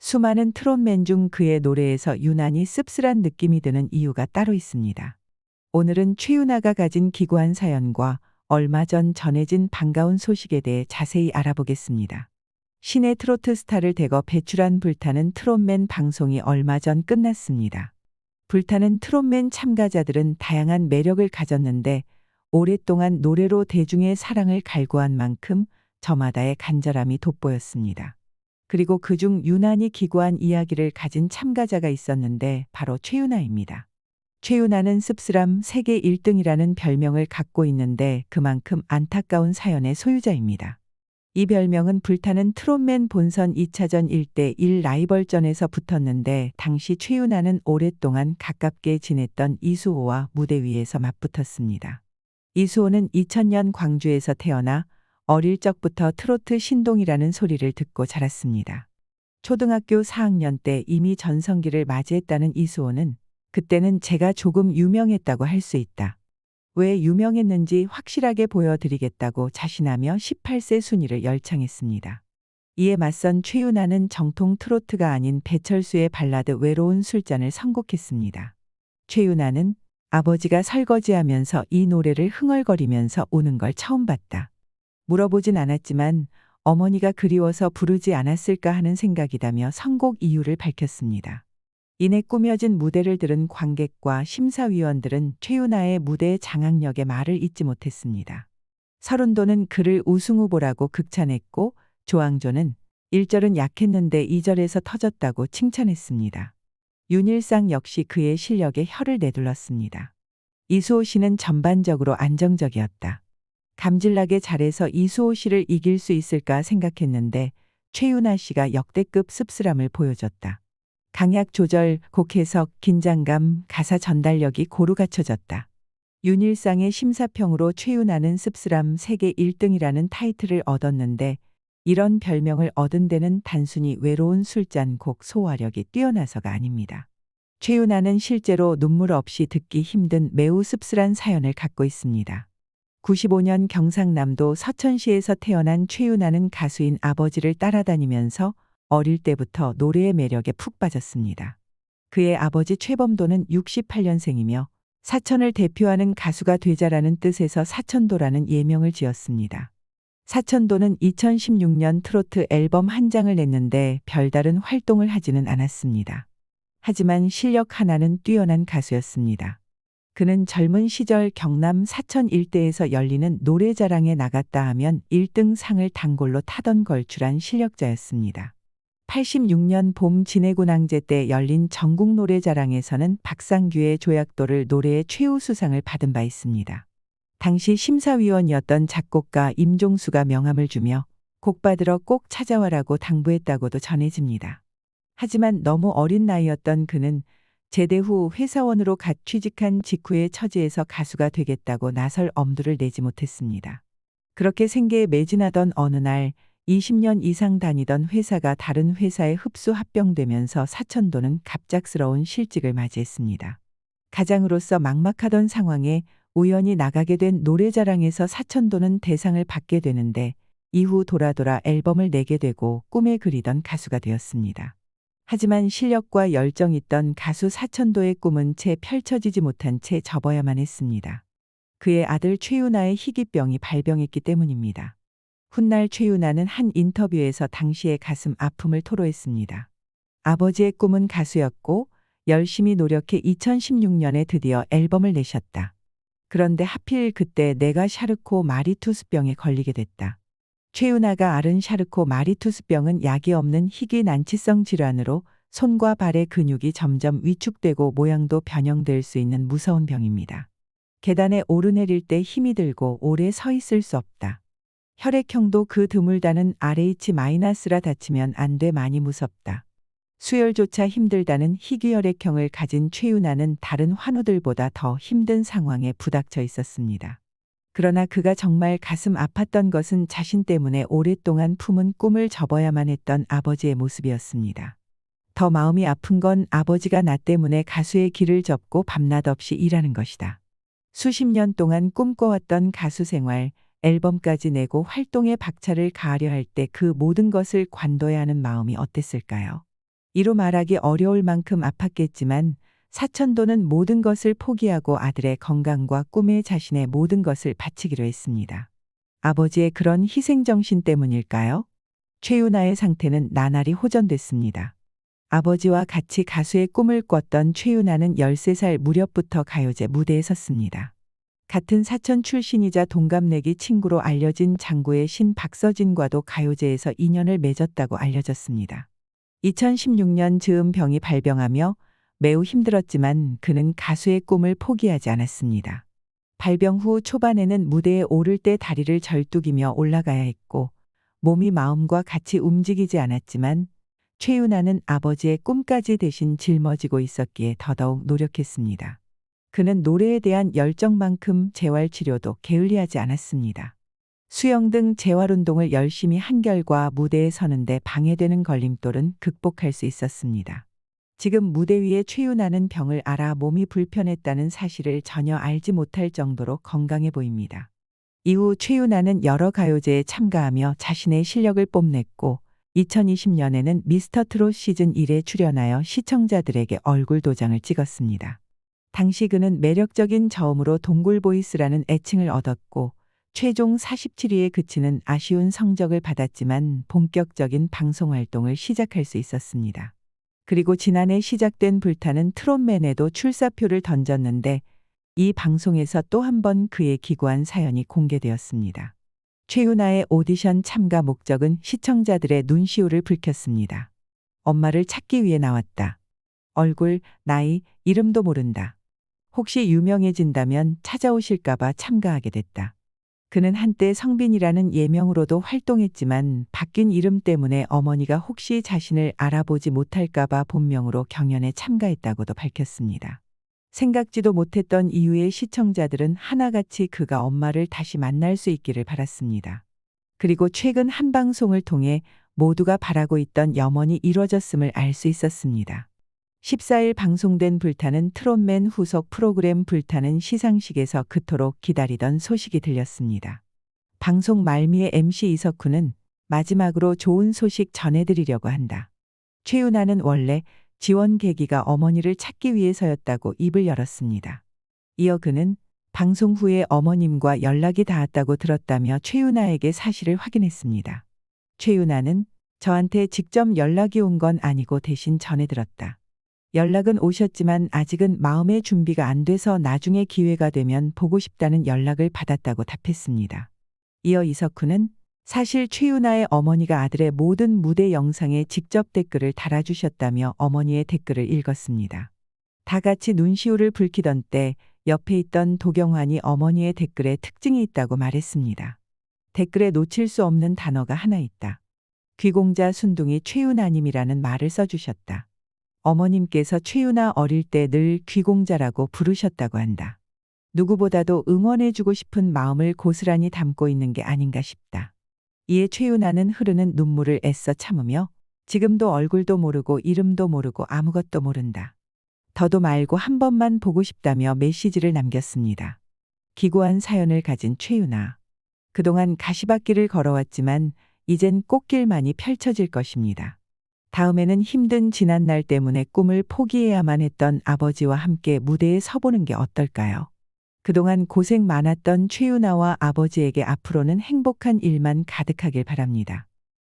수많은 트롯맨 중 그의 노래에서 유난히 씁쓸한 느낌이 드는 이유가 따로 있습니다. 오늘은 최윤아가 가진 기구한 사연과 얼마 전 전해진 반가운 소식에 대해 자세히 알아보겠습니다. 신의 트로트 스타를 대거 배출한 불타는 트롯맨 방송이 얼마 전 끝났습니다. 불타는 트롯맨 참가자들은 다양한 매력을 가졌는데 오랫동안 노래로 대중의 사랑을 갈구한 만큼 저마다의 간절함이 돋보였습니다. 그리고 그중 유난히 기구한 이야기를 가진 참가자가 있었는데 바로 최윤아입니다. 최윤아는 씁쓸함 세계 1등이라는 별명을 갖고 있는데 그만큼 안타까운 사연의 소유자입니다. 이 별명은 불타는 트롯맨 본선 2차전 1대1 라이벌전에서 붙었는데 당시 최윤아는 오랫동안 가깝게 지냈던 이수호와 무대 위에서 맞붙었습니다. 이수호는 2000년 광주에서 태어나 어릴 적부터 트로트 신동이라는 소리를 듣고 자랐습니다. 초등학교 4학년 때 이미 전성기를 맞이했다는 이수호는 그때는 제가 조금 유명했다고 할 수 있다. 왜 유명했는지 확실하게 보여드리겠다고 자신하며 18세 순위를 열창했습니다. 이에 맞선 최윤아는 정통 트로트가 아닌 배철수의 발라드 외로운 술잔을 선곡했습니다. 최윤아는 아버지가 설거지하면서 이 노래를 흥얼거리면서 우는 걸 처음 봤다. 물어보진 않았지만 어머니가 그리워서 부르지 않았을까 하는 생각이다며 선곡 이유를 밝혔습니다. 이내 꾸며진 무대를 들은 관객과 심사위원들은 최윤아의 무대의 장악력에 말을 잇지 못했습니다. 서른도는 그를 우승 후보라고 극찬했고 조항조는 1절은 약했는데 2절에서 터졌다고 칭찬했습니다. 윤일상 역시 그의 실력에 혀를 내둘렀습니다. 이수호 씨는 전반적으로 안정적이었다. 감질나게 잘해서 이수호 씨를 이길 수 있을까 생각했는데 최윤아 씨가 역대급 씁쓸함을 보여줬다. 강약 조절, 곡 해석, 긴장감, 가사 전달력이 고루 갖춰졌다. 윤일상의 심사평으로 최윤아는 씁쓸함 세계 1등이라는 타이틀을 얻었는데 이런 별명을 얻은 데는 단순히 외로운 술잔 곡 소화력이 뛰어나서가 아닙니다. 최윤아는 실제로 눈물 없이 듣기 힘든 매우 씁쓸한 사연을 갖고 있습니다. 95년 경상남도 서천시에서 태어난 최윤아는 가수인 아버지를 따라다니면서 어릴 때부터 노래의 매력에 푹 빠졌습니다. 그의 아버지 최범도는 68년생이며 사천을 대표하는 가수가 되자라는 뜻에서 사천도라는 예명을 지었습니다. 사천도는 2016년 트로트 앨범 한 장을 냈는데 별다른 활동을 하지는 않았습니다. 하지만 실력 하나는 뛰어난 가수였습니다. 그는 젊은 시절 경남 사천 일대에서 열리는 노래자랑에 나갔다 하면 1등 상을 단골로 타던 걸출한 실력자였습니다. 86년 봄 진해군항제 때 열린 전국 노래자랑에서는 박상규의 조약도를 노래의 최우수상을 받은 바 있습니다. 당시 심사위원이었던 작곡가 임종수가 명함을 주며 곡 받으러 꼭 찾아와라고 당부했다고도 전해집니다. 하지만 너무 어린 나이였던 그는 제대 후 회사원으로 갓 취직한 직후의 처지에서 가수가 되겠다고 나설 엄두를 내지 못했습니다. 그렇게 생계에 매진하던 어느 날 20년 이상 다니던 회사가 다른 회사에 흡수 합병되면서 사천도는 갑작스러운 실직을 맞이했습니다. 가장으로서 막막하던 상황에 우연히 나가게 된 노래자랑에서 사천도는 대상을 받게 되는데 이후 돌아 앨범을 내게 되고 꿈에 그리던 가수가 되었습니다. 하지만 실력과 열정 있던 가수 사천도의 꿈은 채 펼쳐지지 못한 채 접어야만 했습니다. 그의 아들 최윤아의 희귀병이 발병했기 때문입니다. 훗날 최윤아는 한 인터뷰에서 당시의 가슴 아픔을 토로했습니다. 아버지의 꿈은 가수였고 열심히 노력해 2016년에 드디어 앨범을 내셨다. 그런데 하필 그때 내가 샤르코 마리투스병에 걸리게 됐다. 최윤아가 앓은 샤르코 마리투스병은 약이 없는 희귀 난치성 질환으로 손과 발의 근육이 점점 위축되고 모양도 변형될 수 있는 무서운 병입니다. 계단에 오르내릴 때 힘이 들고 오래 서 있을 수 없다. 혈액형도 그 드물다는 RH-라 다치면 안 돼 많이 무섭다. 수혈조차 힘들다는 희귀혈액형을 가진 최윤아는 다른 환우들보다 더 힘든 상황에 부닥쳐 있었습니다. 그러나 그가 정말 가슴 아팠던 것은 자신 때문에 오랫동안 품은 꿈을 접어야만 했던 아버지의 모습이었습니다. 더 마음이 아픈 건 아버지가 나 때문에 가수의 길을 접고 밤낮 없이 일하는 것이다. 수십 년 동안 꿈꿔왔던 가수 생활, 앨범까지 내고 활동에 박차를 가하려 할 때 그 모든 것을 관둬야 하는 마음이 어땠을까요? 이루 말하기 어려울 만큼 아팠겠지만 사천도는 모든 것을 포기하고 아들의 건강과 꿈에 자신의 모든 것을 바치기로 했습니다. 아버지의 그런 희생정신 때문일까요? 최유나의 상태는 나날이 호전됐습니다. 아버지와 같이 가수의 꿈을 꿨던 최유나는 13살 무렵부터 가요제 무대에 섰습니다. 같은 사천 출신이자 동갑내기 친구로 알려진 장구의 신 박서진과도 가요제에서 인연을 맺었다고 알려졌습니다. 2016년 즈음 병이 발병하며 매우 힘들었지만 그는 가수의 꿈을 포기하지 않았습니다. 발병 후 초반에는 무대에 오를 때 다리를 절뚝이며 올라가야 했고 몸이 마음과 같이 움직이지 않았지만 최유나는 아버지의 꿈까지 대신 짊어지고 있었기에 더더욱 노력했습니다. 그는 노래에 대한 열정만큼 재활치료도 게을리하지 않았습니다. 수영 등 재활운동을 열심히 한 결과 무대에 서는데 방해되는 걸림돌은 극복할 수 있었습니다. 지금 무대 위에 최유나는 병을 앓아 몸이 불편했다는 사실을 전혀 알지 못할 정도로 건강해 보입니다. 이후 최유나는 여러 가요제에 참가하며 자신의 실력을 뽐냈고 2020년에는 미스터트롯 시즌 1에 출연하여 시청자들에게 얼굴 도장을 찍었습니다. 당시 그는 매력적인 저음으로 동굴보이스라는 애칭을 얻었고 최종 47위에 그치는 아쉬운 성적을 받았지만 본격적인 방송활동을 시작할 수 있었습니다. 그리고 지난해 시작된 불타는 트롯맨에도 출사표를 던졌는데 이 방송에서 또 한 번 그의 기구한 사연이 공개되었습니다. 최유나의 오디션 참가 목적은 시청자들의 눈시울을 붉혔습니다. 엄마를 찾기 위해 나왔다. 얼굴, 나이, 이름도 모른다. 혹시 유명해진다면 찾아오실까봐 참가하게 됐다. 그는 한때 성빈이라는 예명으로도 활동했지만 바뀐 이름 때문에 어머니가 혹시 자신을 알아보지 못할까봐 본명으로 경연에 참가했다고도 밝혔습니다. 생각지도 못했던 이유의 시청자들은 하나같이 그가 엄마를 다시 만날 수 있기를 바랐습니다. 그리고 최근 한 방송을 통해 모두가 바라고 있던 염원이 이뤄졌음을 알 수 있었습니다. 14일 방송된 불타는 트롯맨 후속 프로그램 불타는 시상식에서 그토록 기다리던 소식이 들렸습니다. 방송 말미에 MC 이석훈은 마지막으로 좋은 소식 전해드리려고 한다. 최유나는 원래 지원 계기가 어머니를 찾기 위해서였다고 입을 열었습니다. 이어 그는 방송 후에 어머님과 연락이 닿았다고 들었다며 최유나에게 사실을 확인했습니다. 최유나는 저한테 직접 연락이 온 건 아니고 대신 전해들었다. 연락은 오셨지만 아직은 마음의 준비가 안 돼서 나중에 기회가 되면 보고 싶다는 연락을 받았다고 답했습니다. 이어 이석훈은 사실 최유나의 어머니가 아들의 모든 무대 영상에 직접 댓글을 달아주셨다며 어머니의 댓글을 읽었습니다. 다 같이 눈시울을 붉히던 때 옆에 있던 도경환이 어머니의 댓글에 특징이 있다고 말했습니다. 댓글에 놓칠 수 없는 단어가 하나 있다. 귀공자 순둥이 최유나님이라는 말을 써주셨다. 어머님께서 최유나 어릴 때 늘 귀공자라고 부르셨다고 한다. 누구보다도 응원해주고 싶은 마음을 고스란히 담고 있는 게 아닌가 싶다. 이에 최유나는 흐르는 눈물을 애써 참으며 지금도 얼굴도 모르고 이름도 모르고 아무것도 모른다. 더도 말고 한 번만 보고 싶다며 메시지를 남겼습니다. 기구한 사연을 가진 최유나. 그동안 가시밭길을 걸어왔지만 이젠 꽃길만이 펼쳐질 것입니다. 다음에는 힘든 지난날 때문에 꿈을 포기해야만 했던 아버지와 함께 무대에 서보는 게 어떨까요? 그동안 고생 많았던 최유나와 아버지에게 앞으로는 행복한 일만 가득하길 바랍니다.